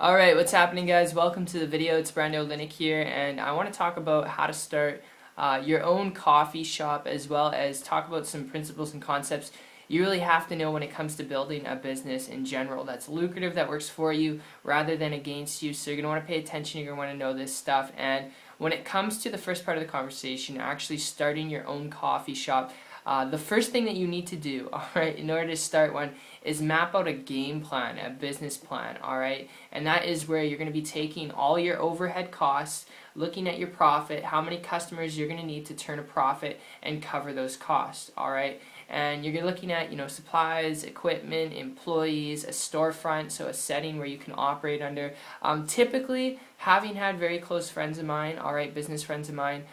Alright, what's happening guys? Welcome to the video. It's Brando Linick here, and I want to talk about how to start your own coffee shop, as well as talk about some principles and concepts you really have to know when it comes to building a business in general that's lucrative, that works for you rather than against you. So you're going to want to pay attention, you're going to want to know this stuff. And when it comes to the first part of the conversation, actually starting your own coffee shop, the first thing that you need to do, alright, in order to start one, is map out a game plan, a business plan, alright? And that is where you're going to be taking all your overhead costs, looking at your profit, how many customers you're going to need to turn a profit and cover those costs, alright? And you're looking at, supplies, equipment, employees, a storefront, so a setting where you can operate under. Typically, having had very close friends of mine, alright, business friends of mine,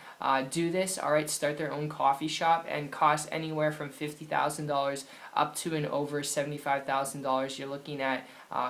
do this, alright, start their own coffee shop and cost anywhere from $50,000 up to and over $75,000. You're looking at,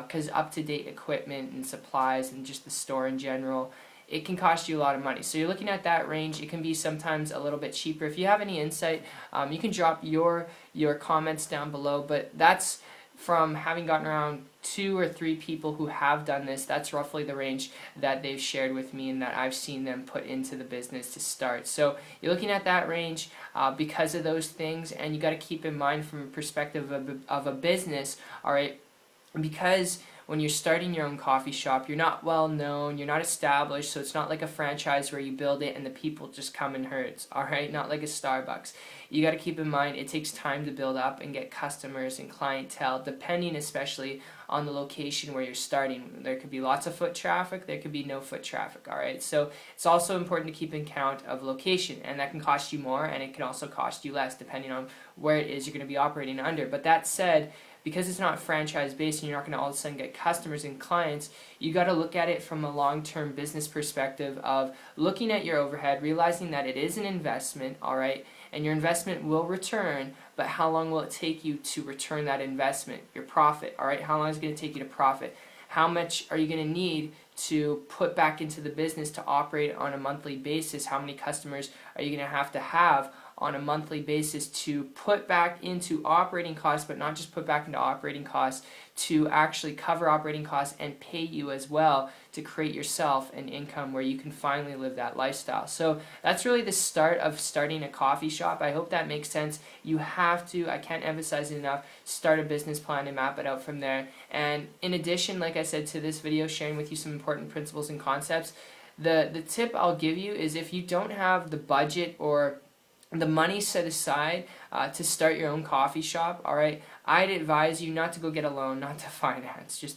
because up-to-date equipment and supplies and just the store in general, it can cost you a lot of money. So you're looking at that range. It can be sometimes a little bit cheaper. If you have any insight, you can drop your comments down below, but that's from having gotten around 2 or 3 people who have done this. That's roughly the range that they've shared with me and that I've seen them put into the business to start. So you're looking at that range because of those things, and you got to keep in mind from a perspective of a business, all right, because when you're starting your own coffee shop, you're not well known, you're not established, so it's not like a franchise where you build it and the people just come in herds, alright? Not like a Starbucks. You got to keep in mind it takes time to build up and get customers and clientele, depending especially on the location where you're starting. There could be lots of foot traffic, there could be no foot traffic, alright? So it's also important to keep in count of location, and that can cost you more and it can also cost you less depending on where it is you're going to be operating under. But that said, because it's not franchise based and you're not going to all of a sudden get customers and clients, you got to look at it from a long-term business perspective of looking at your overhead, realizing that it is an investment, alright, and your investment will return, but how long will it take you to return that investment, your profit, alright? How long is it going to take you to profit? How much are you going to need to put back into the business to operate on a monthly basis? How many customers are you going to have on a monthly basis to put back into operating costs, but not just put back into operating costs, to actually cover operating costs and pay you as well to create yourself an income where you can finally live that lifestyle. So that's really the start of starting a coffee shop. I hope that makes sense. You have to, I can't emphasize it enough, start a business plan and map it out from there. And in addition, like I said, to this video sharing with you some important principles and concepts, the tip I'll give you is if you don't have the budget or the money set aside to start your own coffee shop, alright, I'd advise you not to go get a loan, not to finance. Just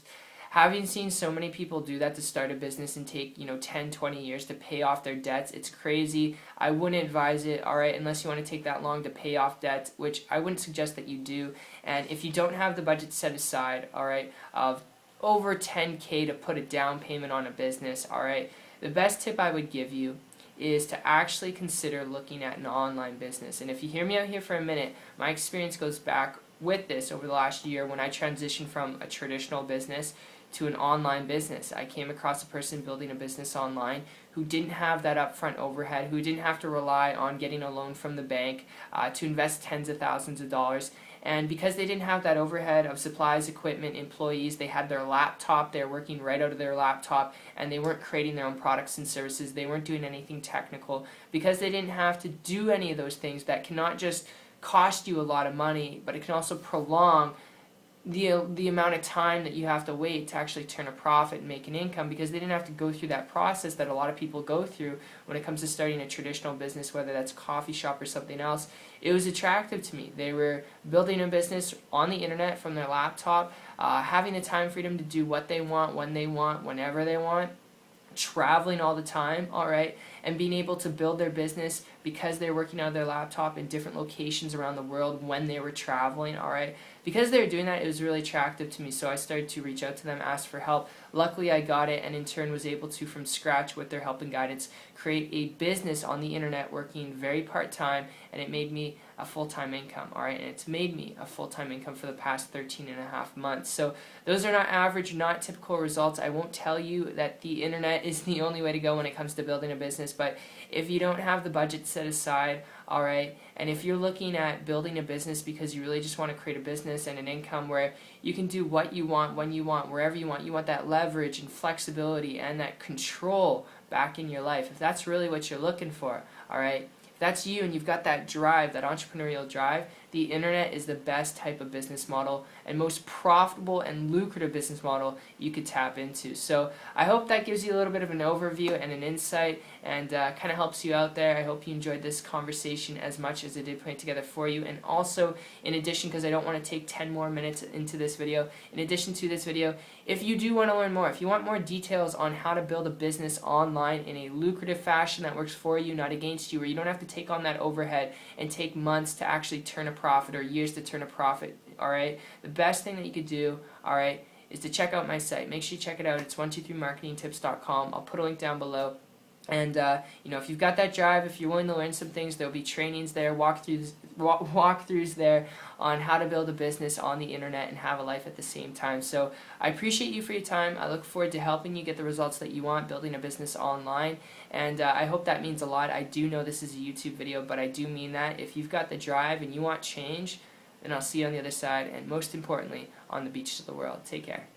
having seen so many people do that to start a business and take 10, 20 years to pay off their debts, it's crazy. I wouldn't advise it, alright, unless you want to take that long to pay off debts, which I wouldn't suggest that you do. And if you don't have the budget set aside, alright, of over 10K to put a down payment on a business, alright, the best tip I would give you is to actually consider looking at an online business. And if you hear me out here for a minute, my experience goes back with this over the last year when I transitioned from a traditional business to an online business. I came across a person building a business online who didn't have that upfront overhead, who didn't have to rely on getting a loan from the bank to invest tens of thousands of dollars. And because they didn't have that overhead of supplies, equipment, employees, they had their laptop, they were working right out of their laptop, and they weren't creating their own products and services, they weren't doing anything technical. Because they didn't have to do any of those things, that can not just cost you a lot of money, but it can also prolong the amount of time that you have to wait to actually turn a profit and make an income, because they didn't have to go through that process that a lot of people go through when it comes to starting a traditional business, whether that's a coffee shop or something else. It was attractive to me. They were building a business on the internet from their laptop, having the time freedom to do what they want, when they want, whenever they want, traveling all the time, alright, and being able to build their business because they're working out of their laptop in different locations around the world when they were traveling, alright. Because they were doing that, it was really attractive to me, so I started to reach out to them, ask for help. Luckily, I got it, and in turn was able to, from scratch with their help and guidance, create a business on the internet working very part-time, and it made me a full-time income, alright? And it's made me a full-time income for the past 13 and a half months. So those are not average, not typical results. I won't tell you that the internet is the only way to go when it comes to building a business, but if you don't have the budget set aside, alright, and if you're looking at building a business because you really just want to create a business and an income where you can do what you want, when you want, wherever you want that leverage and flexibility and that control back in your life, if that's really what you're looking for, alright, if that's you and you've got that drive, that entrepreneurial drive, the internet is the best type of business model and most profitable and lucrative business model you could tap into. So I hope that gives you a little bit of an overview and an insight and kind of helps you out there. I hope you enjoyed this conversation as much as I did putting it together for you. And also, in addition, because I don't want to take 10 more minutes into this video, in addition to this video, if you do want to learn more, if you want more details on how to build a business online in a lucrative fashion that works for you, not against you, where you don't have to take on that overhead and take months to actually turn a profit or years to turn a profit, alright, the best thing that you could do, alright, is to check out my site. Make sure you check it out. It's 123marketingtips.com. I'll put a link down below. And if you've got that drive, if you're willing to learn some things, there'll be trainings there, walkthroughs there on how to build a business on the internet and have a life at the same time. So I appreciate you for your time. I look forward to helping you get the results that you want building a business online. And I hope that means a lot. I do know this is a YouTube video, but I do mean that. If you've got the drive and you want change, then I'll see you on the other side, and most importantly, on the beaches of the world. Take care.